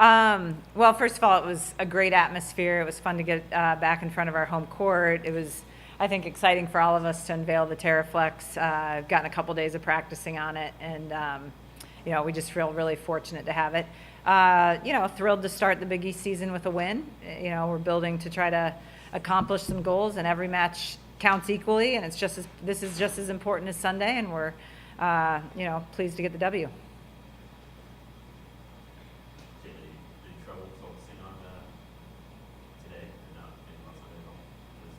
Well, first of all, it was a great atmosphere. It was fun to get back in front of our home court. It was, I think, exciting for all of us to unveil the Terraflex. I've gotten a couple days of practicing on it, and we just feel really fortunate to have it. Thrilled to start the Big East season with a win. We're building to try to accomplish some goals, and every match counts equally, and this is just as important as Sunday, and we're pleased to get the W.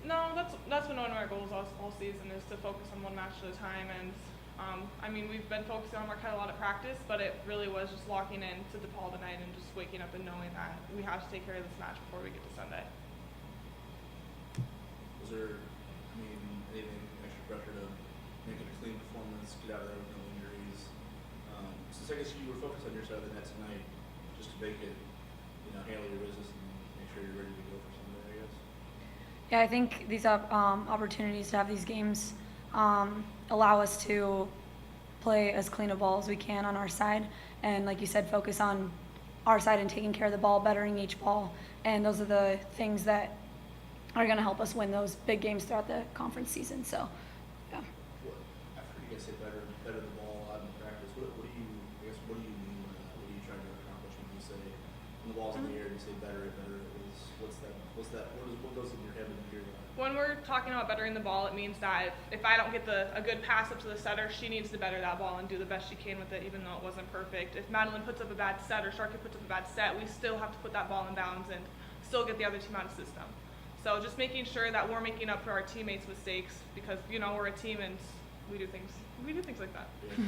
No, that's been one of our goals all season, is to focus on one match at a time. And we've been focusing on Marquette a lot at practice, but it really was just walking in to DePaul tonight and just waking up and knowing that we have to take care of this match before we get to Sunday. Was there, anything extra pressure to make it a clean performance, get out of there with no injuries? Since I guess you were focused on your side of the net tonight, just to make it, handle your business and make sure you're ready to go for Sunday, I guess. Yeah, I think these opportunities to have these games allow us to play as clean a ball as we can on our side, and like you said, focus on our side and taking care of the ball, bettering each ball, and those are the things that are going to help us win those big games throughout the conference season. So, yeah. I've heard you guys say better the ball out in practice. What do you mean by that? What are you trying to accomplish when you say when the ball's in the air and you say better it is? What goes in your head when you hear that? When we're talking about bettering the ball, it means that if I don't get a good pass up to the setter, she needs to better that ball and do the best she can with it, even though it wasn't perfect. If Madeline puts up a bad set or Sharkey puts up a bad set, we still have to put that ball in bounds and still get the other team out of the system. So just making sure that we're making up for our teammates' mistakes, because we're a team and we do things like that. Yeah.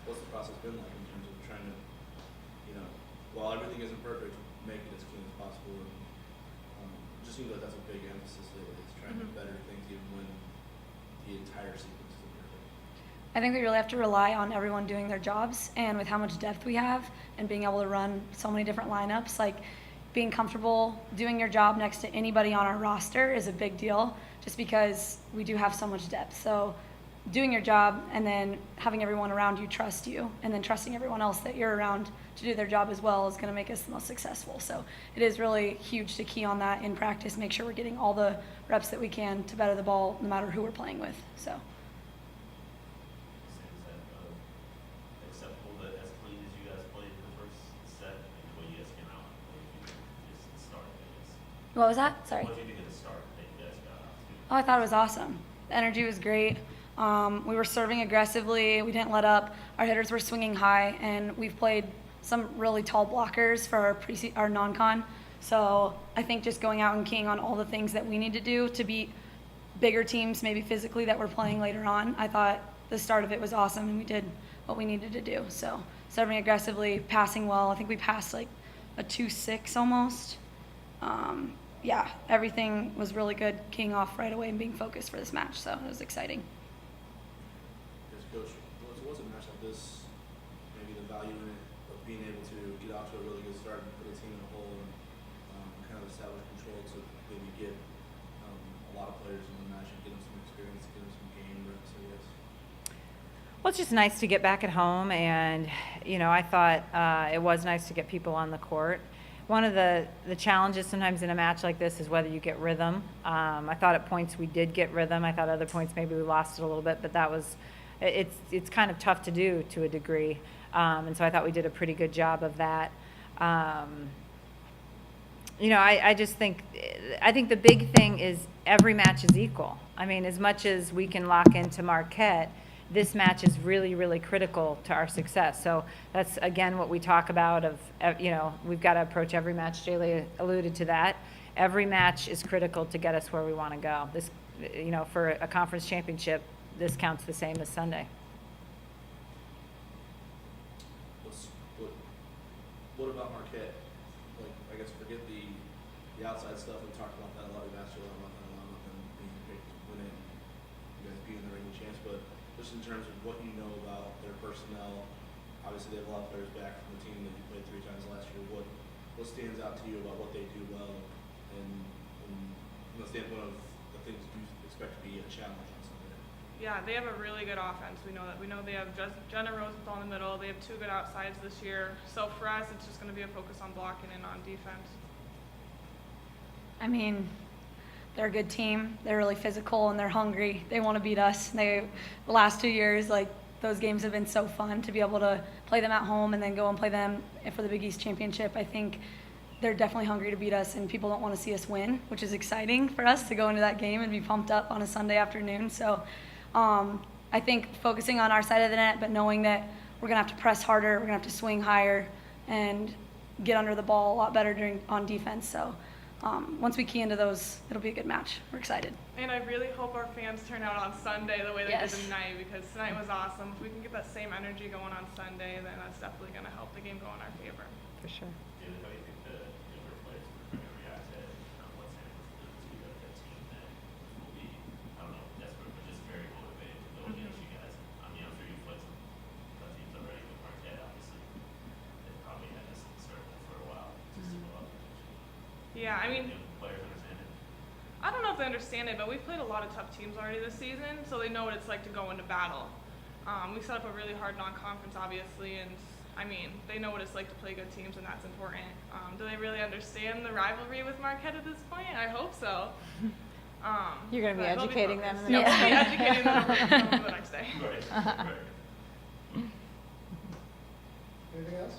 What's the process been like in terms of trying to, while everything isn't perfect, make it as clean as possible? And it just seems like that's a big emphasis lately, is trying to better things even when the entire sequence isn't perfect. I think we really have to rely on everyone doing their jobs, and with how much depth we have and being able to run so many different lineups, like being comfortable doing your job next to anybody on our roster is a big deal, just because we do have so much depth. So doing your job and then having everyone around you trust you, and then trusting everyone else that you're around to do their job as well, is going to make us the most successful. So it is really huge to key on that in practice, make sure we're getting all the reps that we can to better the ball no matter who we're playing with. So. Acceptable that as clean as you guys played in the first set and the way you guys came out, just start, I guess. What was that? Sorry. What did you think at the start that you guys got off to? Oh, I thought it was awesome. The energy was great. We were serving aggressively. We didn't let up. Our hitters were swinging high, and we've played some really tall blockers for our non-con. So I think just going out and keying on all the things that we need to do to beat bigger teams, maybe physically, that we're playing later on, I thought the start of it was awesome, and we did what we needed to do. So serving aggressively, passing well. I think we passed like a 2-6 almost. Everything was really good, keying off right away and being focused for this match. So it was exciting. Yes, Coach, what's a match like this, maybe the value in it of being able to get off to a really good start and put a team in a hole and kind of establish control to maybe get a lot of players in the match and get them some experience, get them some game reps, I guess? Well, it's just nice to get back at home, and I thought it was nice to get people on the court. One of the challenges sometimes in a match like this is whether you get rhythm. I thought at points we did get rhythm. I thought other points maybe we lost it a little bit, but it's kind of tough to do to a degree. And so I thought we did a pretty good job of that. I think the big thing is every match is equal. I mean, as much as we can lock into Marquette, this match is really, really critical to our success. So that's, again, what we talk about of, we've got to approach every match. Jaylee alluded to that. Every match is critical to get us where we want to go. This, for a conference championship, this counts the same as Sunday. What about Marquette? Like, I guess forget the outside stuff. We talked about that a lot. We've asked you a lot about them being picked to win it, you guys being the reigning chance. But just in terms of what you know about their personnel, obviously they have a lot of players back from the team that you played 3 times last year. What stands out to you about what they do well, and from the standpoint of the things you expect to be a challenge on Sunday? Yeah, they have a really good offense. We know that. We know they have Jenna Rosenthal in the middle. They have 2 good outsides this year. So for us, it's just going to be a focus on blocking and on defense. I mean, they're a good team. They're really physical and they're hungry. They want to beat us. The last 2 years, like, those games have been so fun to be able to play them at home and then go and play them for the Big East Championship. I think they're definitely hungry to beat us, and people don't want to see us win, which is exciting for us to go into that game and be pumped up on a Sunday afternoon. So I think focusing on our side of the net, but knowing that we're going to have to press harder, we're going to have to swing higher and get under the ball a lot better on defense. So once we key into those, it'll be a good match. We're excited. And I really hope our fans turn out on Sunday the way they Yes. did tonight, because tonight was awesome. If we can get that same energy going on Sunday, then that's definitely going to help the game go in our favor. For sure. David, how do you think the younger players are going to react to what's happening to that team that will be, I don't know, desperate, but just very motivated to go against you guys? I mean, I'm sure you've played some tough teams already, but Marquette, obviously, they've probably had this in the circle for a while just to go up against you. Yeah, I mean, You know, players understand it. I don't know if they understand it, but we've played a lot of tough teams already this season, so they know what it's like to go into battle. We set up a really hard non-conference, obviously, and I mean, they know what it's like to play good teams, and that's important. Do they really understand the rivalry with Marquette at this point? I hope so. You're going to be but they'll educating them in the focused. next Yeah, we'll be educating them over the next day. Right, right. Anything else?